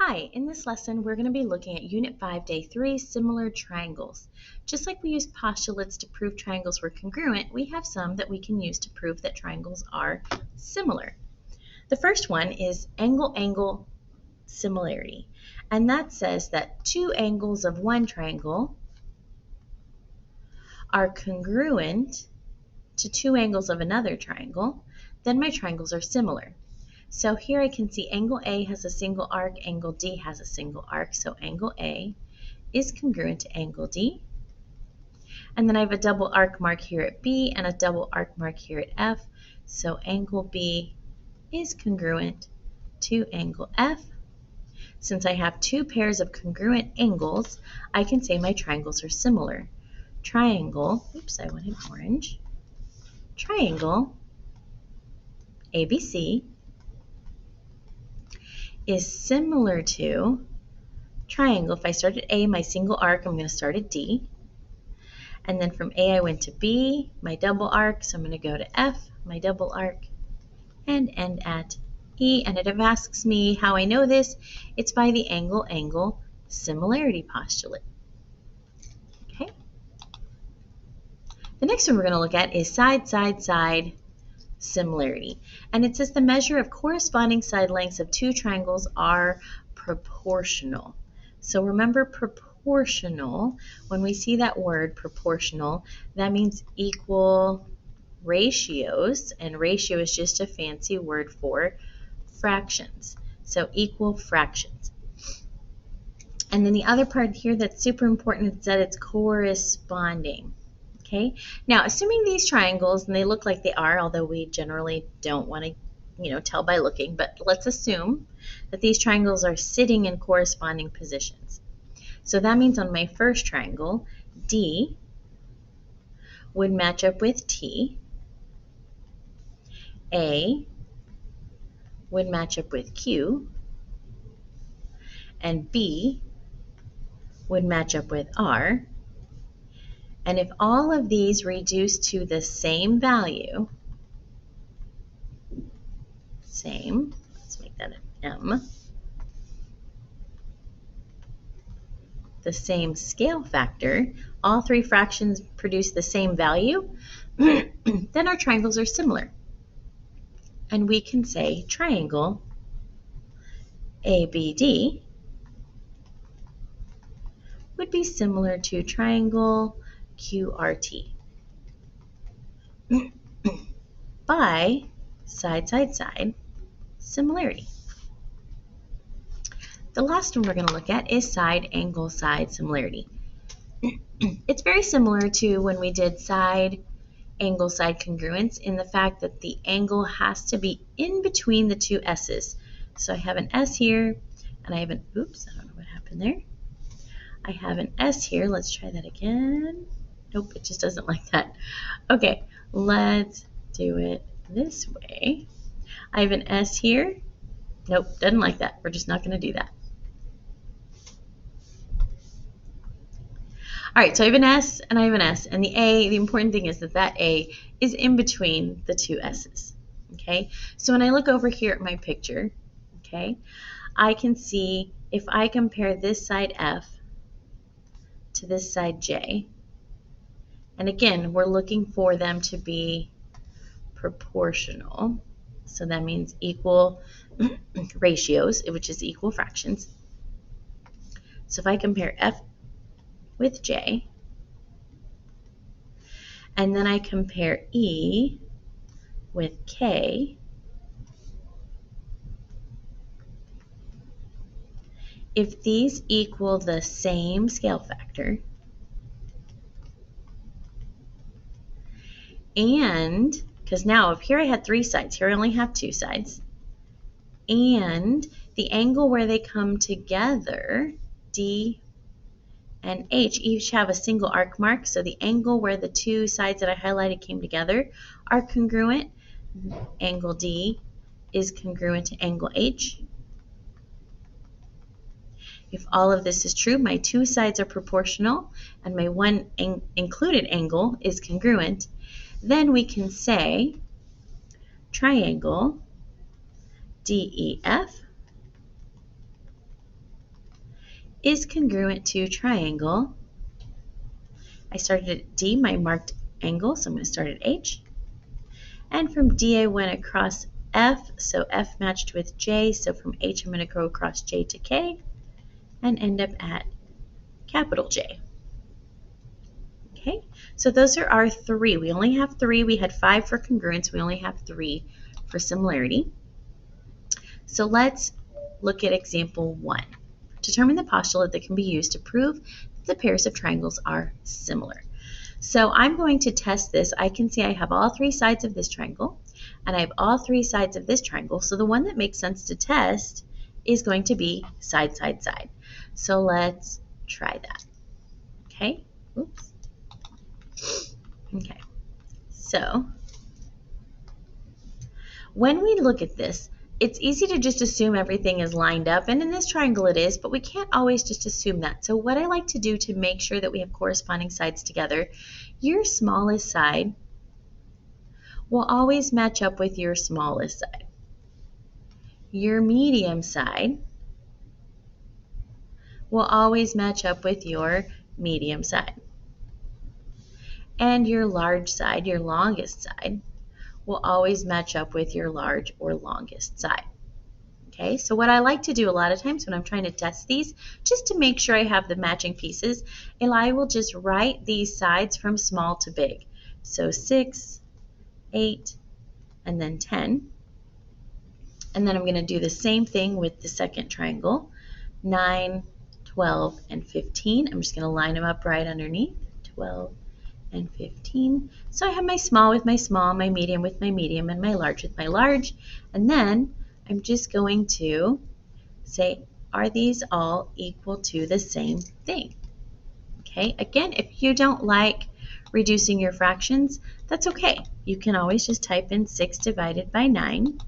Hi, in this lesson we're going to be looking at Unit 5, Day 3, similar triangles. Just like we used postulates to prove triangles were congruent, we have some that we can use to prove that triangles are similar. The first one is angle-angle similarity, and that says that two angles of one triangle are congruent to two angles of another triangle, then my triangles are similar. So here I can see angle A has a single arc, angle D has a single arc, so angle A is congruent to angle D. And then I have a double arc mark here at B and a double arc mark here at F, so angle B is congruent to angle F. Since I have two pairs of congruent angles, I can say my triangles are similar. Triangle, oops, I wanted orange. Triangle ABC is similar to triangle. If I start at A, my single arc, I'm going to start at D. And then from A, I went to B, my double arc, so I'm going to go to F, my double arc, and end at E. And it asks me how I know this. It's by the angle-angle similarity postulate. Okay. The next one we're going to look at is side-side-side similarity. And it says the measure of corresponding side lengths of two triangles are proportional. So remember proportional, when we see that word proportional, that means equal ratios, and ratio is just a fancy word for fractions. So equal fractions. And then the other part here that's super important is that it's corresponding. Okay, now assuming these triangles, and they look like they are, although we generally don't want to tell by looking, but let's assume that these triangles are sitting in corresponding positions. So that means on my first triangle, D would match up with T, A would match up with Q, and B would match up with R. And if all of these reduce to the same value, let's make that an M, the same scale factor, all three fractions produce the same value, then our triangles are similar. And we can say triangle ABD would be similar to triangle QRT by side-side-side similarity. The last one we're going to look at is side-angle-side similarity. It's very similar to when we did side-angle-side congruence in the fact that the angle has to be in between the two S's. So I have an S here, and I have an, oops, I don't know what happened there. I have an S here. Let's try that again. Nope, it just doesn't like that. Okay, let's do it this way. I have an S here. Nope, doesn't like that. We're just not going to do that. All right, so I have an S and I have an S, and the A, the important thing is that that A is in between the two S's. Okay, so when I look over here at my picture, okay, I can see if I compare this side F to this side J, and again, we're looking for them to be proportional. So that means equal ratios, which is equal fractions. So if I compare F with J, and then I compare E with K, if these equal the same scale factor, and because now up here I had three sides, here I only have two sides, and the angle where they come together, D and H, each have a single arc mark, so the angle where the two sides that I highlighted came together are congruent. Angle D is congruent to angle H. If all of this is true, my two sides are proportional, and my one included angle is congruent, then we can say triangle DEF is congruent to triangle. I started at D, my marked angle, so I'm going to start at H. And from D, I went across F, so F matched with J, so from H, I'm going to go across J to K and end up at capital J. Okay, so those are our three. We only have three. We had 5 for congruence. We only have 3 for similarity. So let's look at example 1. Determine the postulate that can be used to prove that the pairs of triangles are similar. So I'm going to test this. I can see I have all 3 sides of this triangle, and I have all 3 sides of this triangle. So the one that makes sense to test is going to be side, side, side. So let's try that. Okay, oops. Okay, so when we look at this, it's easy to just assume everything is lined up, and in this triangle it is, but we can't always just assume that. So what I like to do to make sure that we have corresponding sides together, your smallest side will always match up with your smallest side. Your medium side will always match up with your medium side. And your large side, your longest side, will always match up with your large or longest side. Okay, so what I like to do a lot of times when I'm trying to test these, just to make sure I have the matching pieces, and I will just write these sides from small to big. So 6, 8, and then 10. And then I'm going to do the same thing with the second triangle, 9, 12, and 15. I'm just going to line them up right underneath, 12 and 15. So I have my small with my small, my medium with my medium, and my large with my large. And then I'm just going to say, are these all equal to the same thing? Okay, again, if you don't like reducing your fractions, that's okay. You can always just type in 6 divided by 9.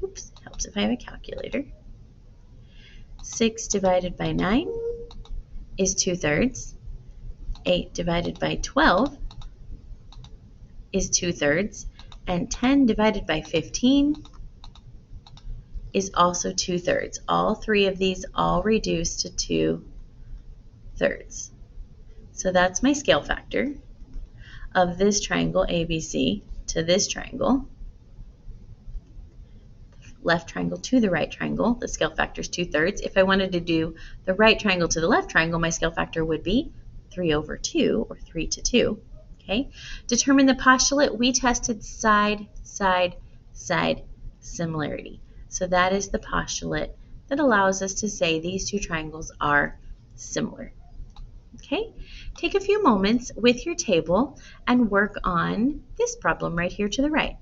Oops, helps if I have a calculator. 6 divided by 9 is 2/3. 8 divided by 12 is 2/3. And 10 divided by 15 is also 2/3. All 3 of these all reduce to 2/3. So that's my scale factor of this triangle ABC to this triangle. Left triangle to the right triangle, the scale factor is 2/3. If I wanted to do the right triangle to the left triangle, my scale factor would be 3/2 or 3:2. Okay. Determine the postulate. We tested side, side, side similarity. So that is the postulate that allows us to say these two triangles are similar. Okay. Take a few moments with your table and work on this problem right here to the right.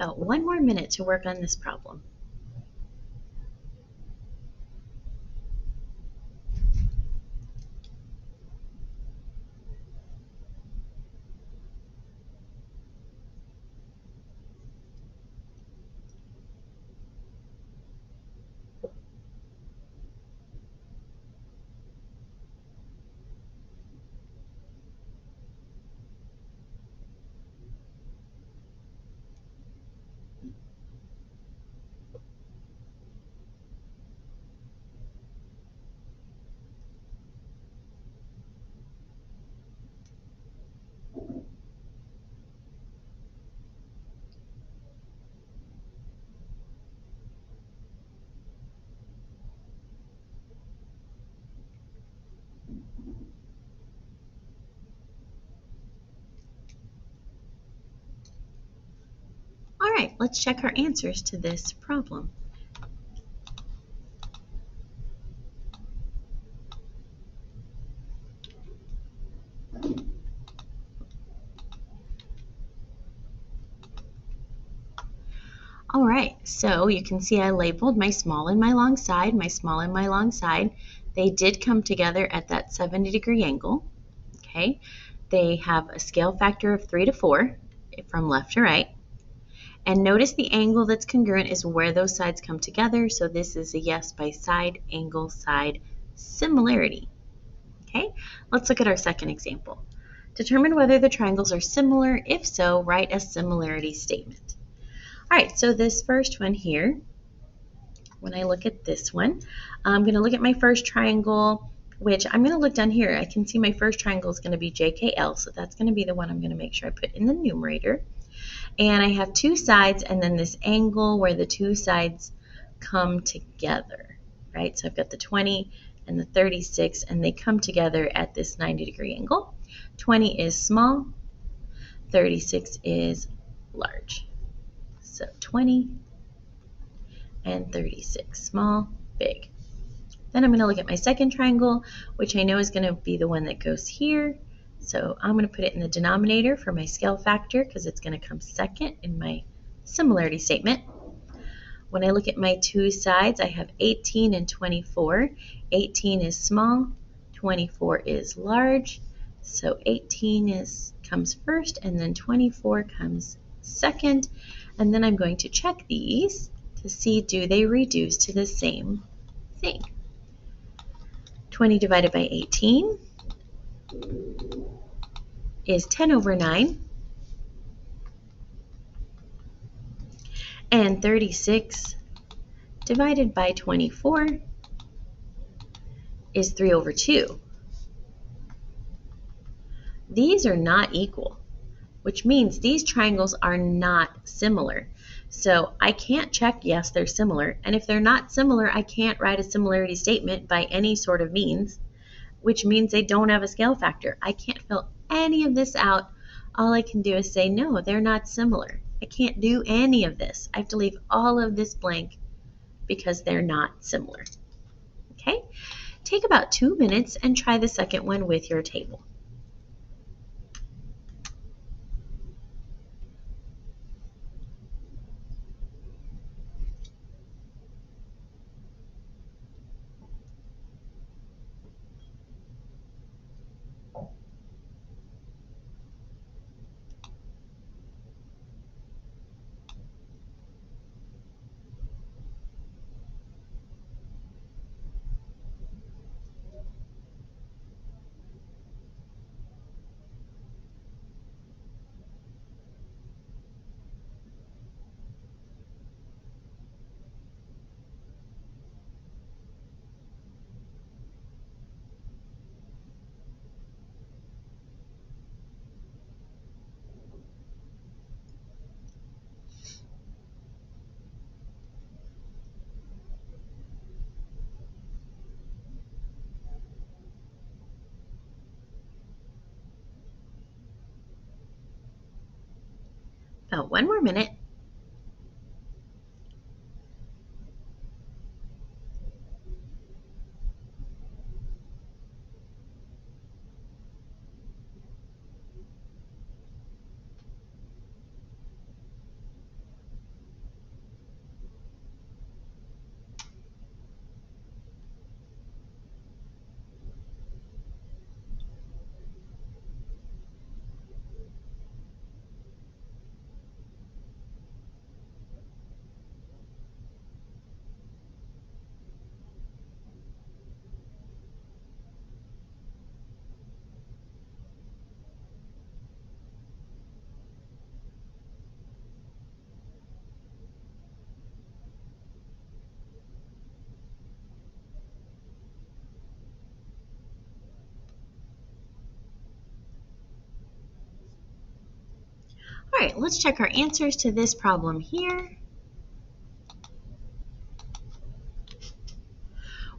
About 1 more minute to work on this problem. right, let's check our answers to this problem. All right, so you can see I labeled my small and my long side, my small and my long side. They did come together at that 70-degree angle, okay? They have a scale factor of 3 to 4 from left to right. And notice the angle that's congruent is where those sides come together, so this is a yes by side, angle, side, similarity. Okay, let's look at our second example. Determine whether the triangles are similar. If so, write a similarity statement. All right, so this first one here, when I look at this one, I'm going to look at my first triangle, which I'm going to look down here. I can see my first triangle is going to be JKL, so that's going to be the one I'm going to make sure I put in the numerator. And I have two sides and then this angle where the two sides come together, right? So I've got the 20 and the 36, and they come together at this 90-degree angle. 20 is small, 36 is large. So 20 and 36, small, big. Then I'm going to look at my second triangle, which I know is going to be the one that goes here. So I'm going to put it in the denominator for my scale factor because it's going to come second in my similarity statement. When I look at my two sides, I have 18 and 24. 18 is small, 24 is large. So 18 comes first, and then 24 comes second. And then I'm going to check these to see, do they reduce to the same thing? 20 divided by 18 is 10 over 9. And 36 divided by 24 is 3 over 2. These are not equal, which means these triangles are not similar. So I can't check yes, they're similar. And if they're not similar, I can't write a similarity statement by any sort of means, which means they don't have a scale factor. I can't fill any of this out. All I can do is say, no, they're not similar. I can't do any of this. I have to leave all of this blank because they're not similar. Okay? Take about 2 minutes and try the second one with your table. About 1 more minute. All right, let's check our answers to this problem here.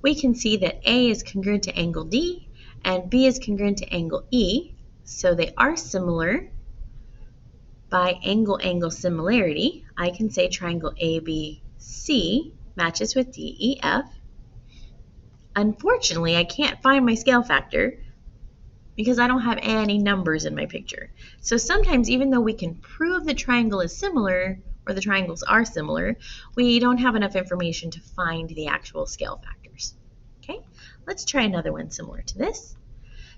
We can see that A is congruent to angle D and B is congruent to angle E, so they are similar by angle-angle similarity, I can say triangle ABC matches with DEF. Unfortunately, I can't find my scale factor because I don't have any numbers in my picture. So sometimes, even though we can prove the triangle is similar, or the triangles are similar, we don't have enough information to find the actual scale factors. Okay, let's try another one similar to this.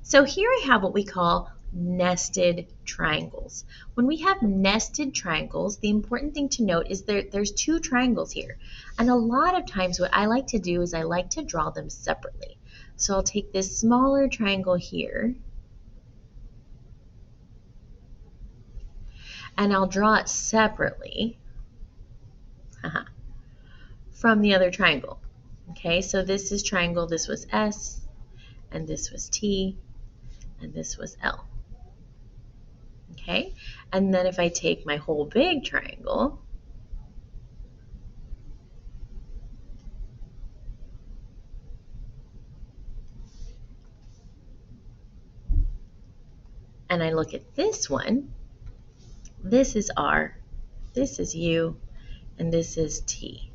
So here I have what we call nested triangles. When we have nested triangles, the important thing to note is there's two triangles here. And a lot of times what I like to do is I like to draw them separately. So I'll take this smaller triangle here, and I'll draw it separately from the other triangle. Okay, so this is triangle, this was S, and this was T, and this was L. Okay, and then if I take my whole big triangle, and I look at this one, this is R, this is U, and this is T.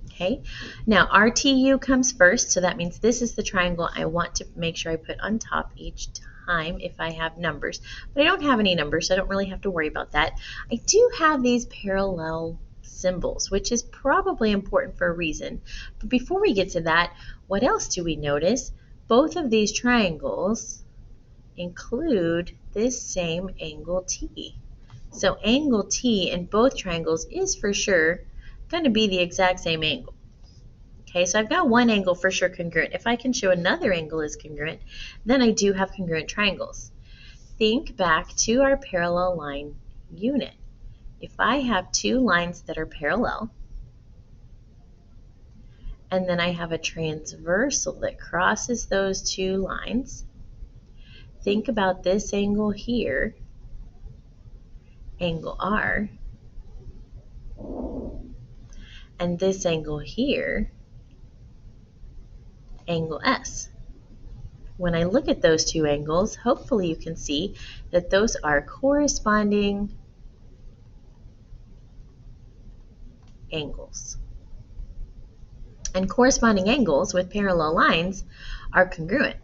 Okay, now RTU comes first, so that means this is the triangle I want to make sure I put on top each time if I have numbers. But I don't have any numbers, so I don't really have to worry about that. I do have these parallel symbols, which is probably important for a reason. But before we get to that, what else do we notice? Both of these triangles include this same angle T. So angle T in both triangles is for sure going to be the exact same angle. Okay, so I've got one angle for sure congruent. If I can show another angle is congruent, then I do have congruent triangles. Think back to our parallel line unit. If I have two lines that are parallel, and then I have a transversal that crosses those two lines, think about this angle here, angle R, and this angle here, angle S. When I look at those two angles, hopefully you can see that those are corresponding angles. And corresponding angles with parallel lines are congruent.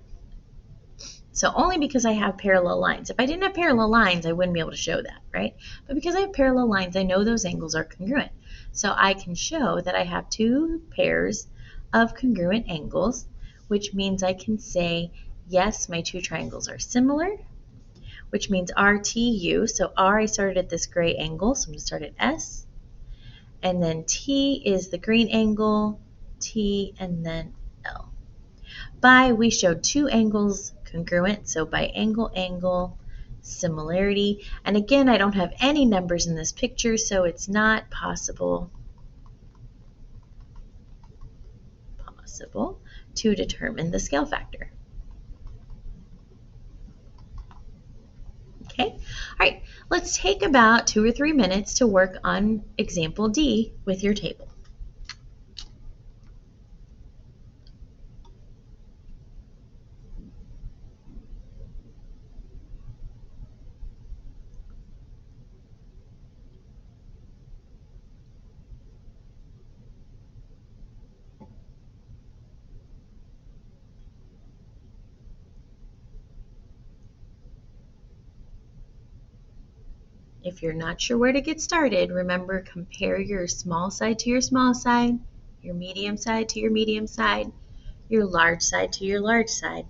So only because I have parallel lines. If I didn't have parallel lines, I wouldn't be able to show that, right? But because I have parallel lines, I know those angles are congruent. So I can show that I have two pairs of congruent angles, which means I can say, yes, my two triangles are similar, which means RTU. So R, I started at this gray angle, so I'm going to start at S. And then T is the green angle, T, and then L. By, we showed two angles congruent, so by angle, angle, similarity. And again, I don't have any numbers in this picture, so it's not possible to determine the scale factor. Okay, all right, let's take about 2 or 3 minutes to work on example D with your table. If you're not sure where to get started, remember, compare your small side to your small side, your medium side to your medium side, your large side to your large side.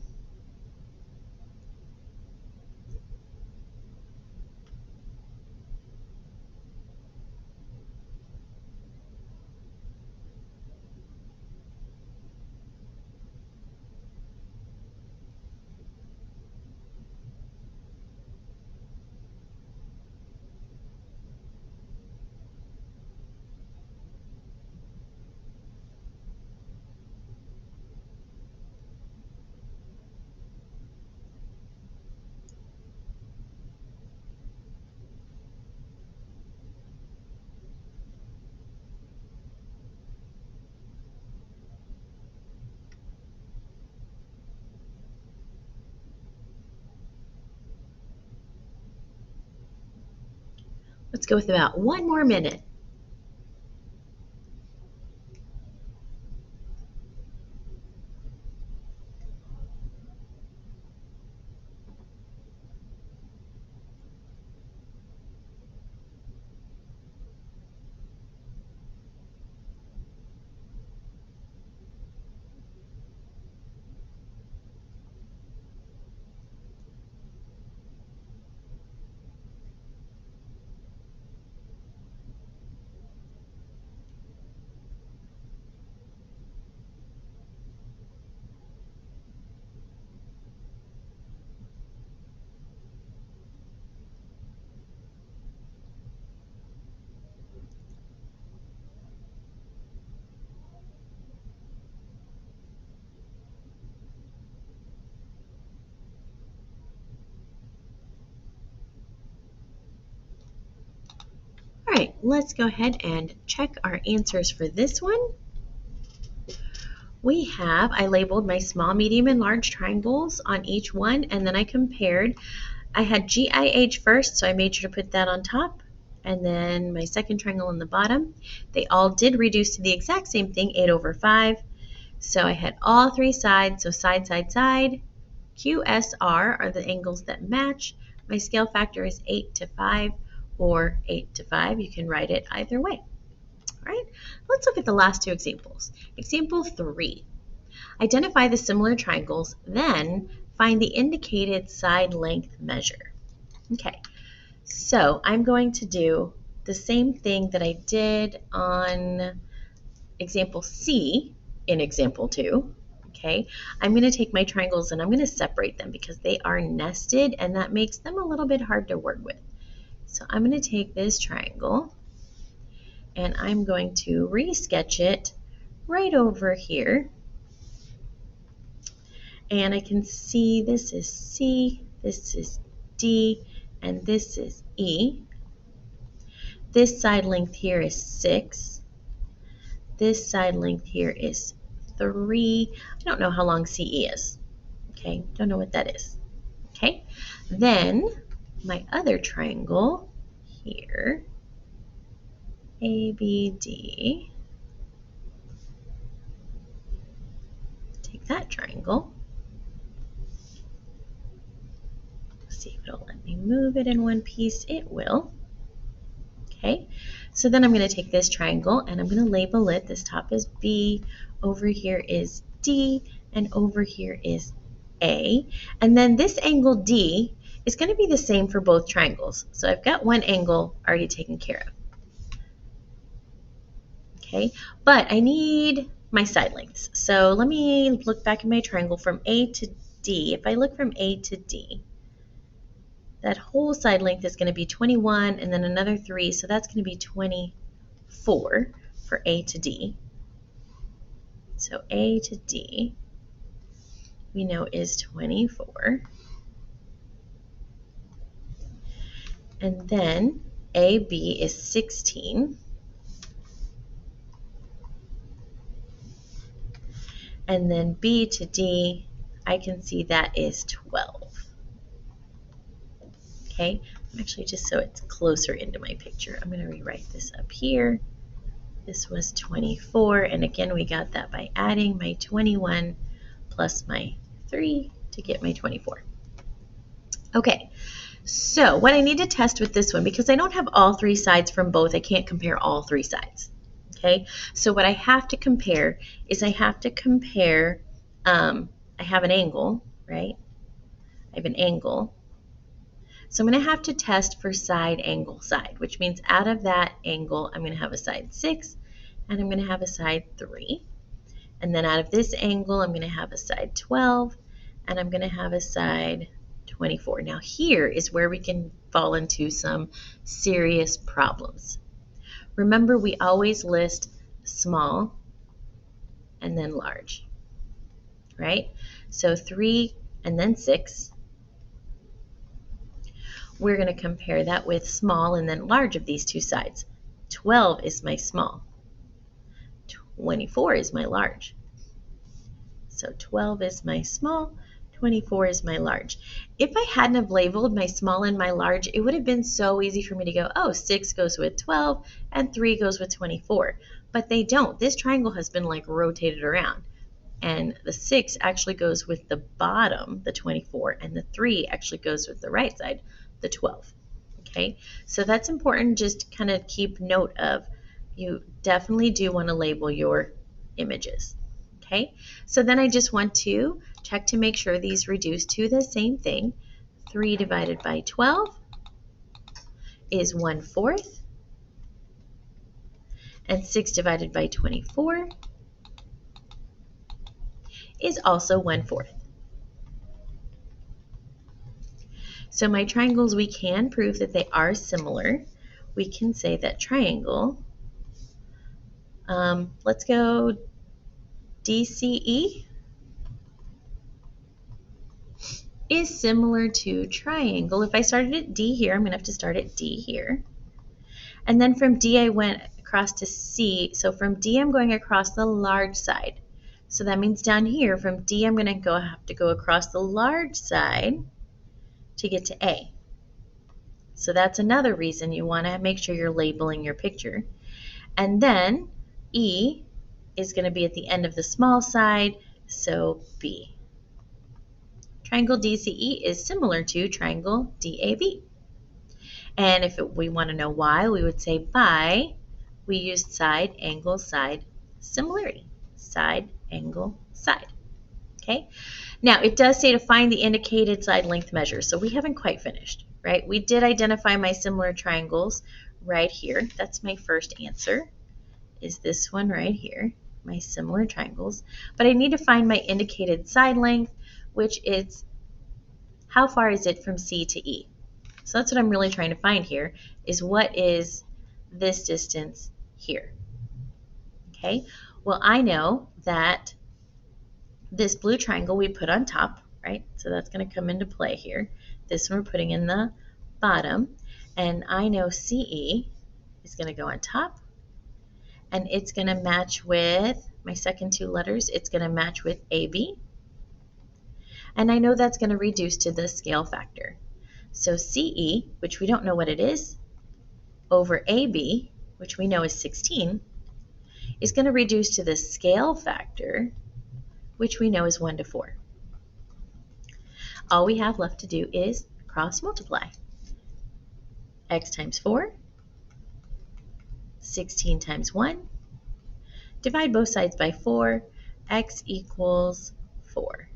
Let's go with about 1 more minute. All right, let's go ahead and check our answers for this one. I labeled my small, medium, and large triangles on each one, and then I compared. I had GIH first, so I made sure to put that on top, and then my second triangle on the bottom. They all did reduce to the exact same thing, 8/5. So I had all 3 sides, so side, side, side. QSR are the angles that match. My scale factor is 8/5 or 8/5. You can write it either way. All right, let's look at the last 2 examples. Example 3. Identify the similar triangles, then find the indicated side length measure. Okay, so I'm going to do the same thing that I did on example C in example 2. Okay, I'm going to take my triangles and I'm going to separate them because they are nested and that makes them a little bit hard to work with. So I'm going to take this triangle and I'm going to re-sketch it right over here. And I can see this is C, this is D, and this is E. This side length here is 6. This side length here is 3. I don't know how long CE is. Okay, don't know what that is. Okay, then my other triangle here, ABD, take that triangle. See if it'll let me move it in one piece. It will. Okay, so then I'm going to take this triangle and I'm going to label it. This top is B, over here is D, and over here is A. And then this angle D is going to be the same for both triangles. So I've got one angle already taken care of. Okay, but I need my side lengths. So let me look back at my triangle from A to D. If I look from A to D, that whole side length is going to be 21 and then another 3, so that's going to be 24 for A to D. So A to D we know is 24. And then AB is 16. And then B to D, I can see that is 12. Okay, actually just so it's closer into my picture, I'm going to rewrite this up here. This was 24, and again we got that by adding my 21 plus my 3 to get my 24. Okay, so what I need to test with this one, because I don't have all 3 sides from both, I can't compare all 3 sides. Okay, so what I have to compare is I have to compare, I have an angle, right? I have an angle. So I'm going to have to test for side, angle, side, which means out of that angle, I'm going to have a side 6, and I'm going to have a side 3. And then out of this angle, I'm going to have a side 12, and I'm going to have a side 24. Now here is where we can fall into some serious problems. Remember, we always list small and then large, right? So 3 and then 6. We're going to compare that with small and then large of these 2 sides. 12 is my small. 24 is my large. So 12 is my small, 24 is my large. If I hadn't have labeled my small and my large, it would have been so easy for me to go, oh, 6 goes with 12 and 3 goes with 24. But they don't. This triangle has been like rotated around. And the 6 actually goes with the bottom, the 24, and the 3 actually goes with the right side, the 12. Okay, so that's important. Just kind of keep note of, you definitely do want to label your images. Okay, so then I just want to check to make sure these reduce to the same thing. 3 divided by 12 is 1/4, and 6 divided by 24 is also 1/4. So my triangles, we can prove that they are similar. We can say that triangle, let's go DCE, is similar to triangle. If I started at D here, I'm going to have to start at D here. And then from D I went across to C. So from D I'm going across the large side. So that means down here from D I'm going to have to go across the large side to get to A. So that's another reason you want to make sure you're labeling your picture. And then E is going to be at the end of the small side, so B. Triangle DCE is similar to triangle DAB. And if we want to know why, we would say by, we used side, angle, side similarity. Side, angle, side. Okay? Now, it does say to find the indicated side length measure, so we haven't quite finished, right? We did identify my similar triangles right here. That's my first answer, is this one right here, my similar triangles. But I need to find my indicated side length, which is how far is it from C to E. So that's what I'm really trying to find here, is what is this distance here. Okay, well I know that this blue triangle we put on top, right? So that's going to come into play here. This one we're putting in the bottom, and I know CE is going to go on top, and it's going to match with my second two letters. It's going to match with AB, and I know that's going to reduce to the scale factor. So CE, which we don't know what it is, over AB, which we know is 16, is going to reduce to the scale factor, which we know is 1 to 4. All we have left to do is cross multiply. X times 4, 16 times 1, divide both sides by 4, x equals 4.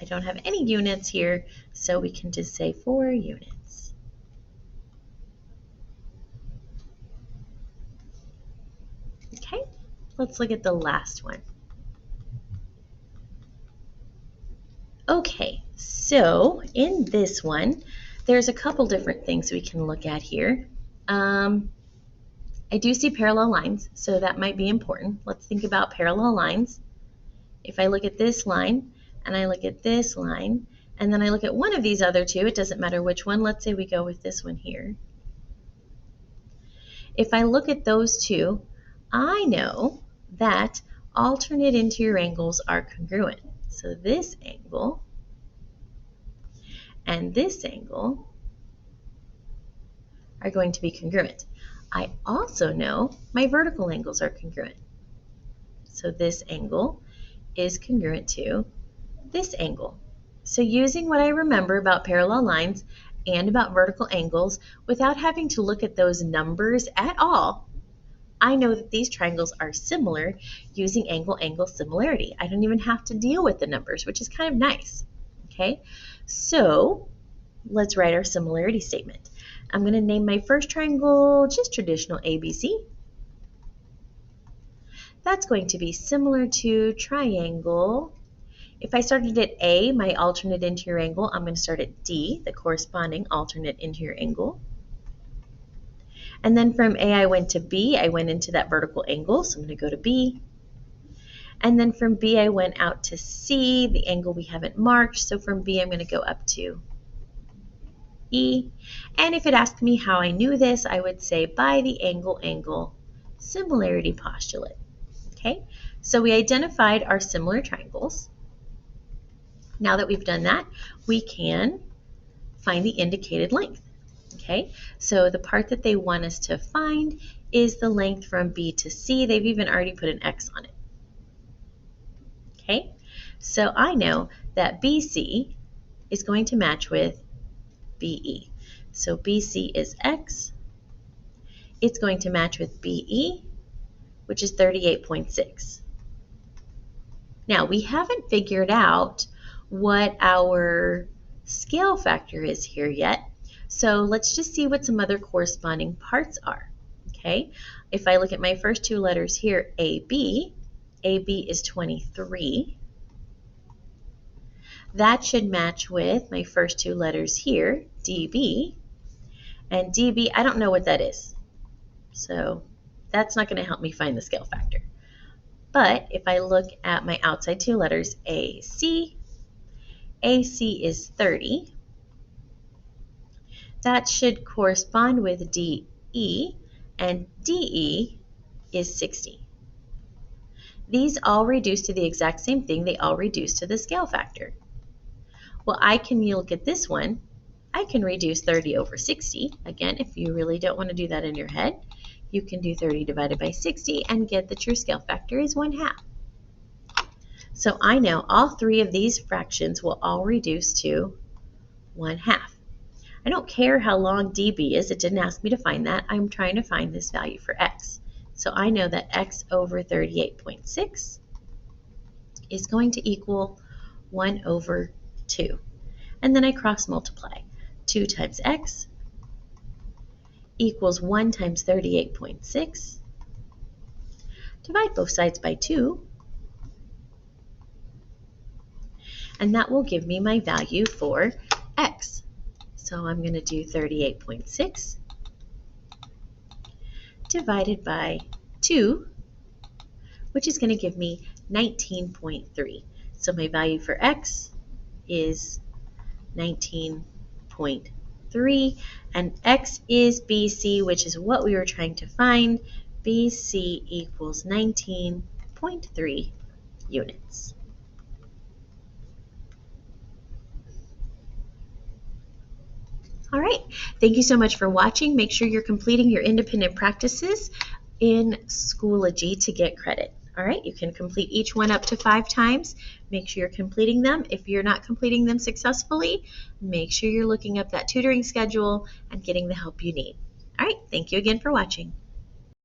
I don't have any units here, so we can just say 4 units. Okay, let's look at the last one. Okay, so in this one, there's a couple different things we can look at here. I do see parallel lines, so that might be important. Let's think about parallel lines. If I look at this line, and I look at this line, and then I look at one of these other two, it doesn't matter which one. Let's say we go with this one here. If I look at those two, I know that alternate interior angles are congruent. So this angle and this angle are going to be congruent. I also know my vertical angles are congruent. So this angle is congruent to this angle. So using what I remember about parallel lines and about vertical angles, without having to look at those numbers at all, I know that these triangles are similar using angle-angle similarity. I don't even have to deal with the numbers, which is kind of nice. Okay, so let's write our similarity statement. I'm going to name my first triangle just traditional ABC. That's going to be similar to triangle. If I started at A, my alternate interior angle, I'm going to start at D, the corresponding alternate interior angle. And then from A, I went to B. I went into that vertical angle, so I'm going to go to B. And then from B, I went out to C, the angle we haven't marked. So from B, I'm going to go up to E. And if it asked me how I knew this, I would say by the angle-angle similarity postulate. Okay, so we identified our similar triangles. Now that we've done that, we can find the indicated length. Okay, so the part that they want us to find is the length from B to C. They've even already put an X on it. Okay, so I know that BC is going to match with BE. So BC is X. It's going to match with BE, which is 38.6. Now, we haven't figured out what our scale factor is here yet. So let's just see what some other corresponding parts are. Okay, if I look at my first two letters here, AB is 23. That should match with my first two letters here, DB. And DB, I don't know what that is. So that's not going to help me find the scale factor. But if I look at my outside two letters, AC is 30. That should correspond with DE, and DE is 60. These all reduce to the exact same thing. They all reduce to the scale factor. Well, you look at this one, I can reduce 30 over 60. Again, if you really don't want to do that in your head, you can do 30 divided by 60 and get that your scale factor is 1/2. So I know all three of these fractions will all reduce to 1/2. I don't care how long dB is. It didn't ask me to find that. I'm trying to find this value for x. So I know that x over 38.6 is going to equal 1 over 2. And then I cross multiply. 2 times x equals 1 times 38.6. Divide both sides by 2. And that will give me my value for x. So I'm going to do 38.6 divided by 2, which is going to give me 19.3. So my value for x is 19.3, and x is BC, which is what we were trying to find. BC equals 19.3 units. All right, thank you so much for watching. Make sure you're completing your independent practices in Schoology to get credit. All right, you can complete each one up to 5 times. Make sure you're completing them. If you're not completing them successfully, make sure you're looking up that tutoring schedule and getting the help you need. All right, thank you again for watching.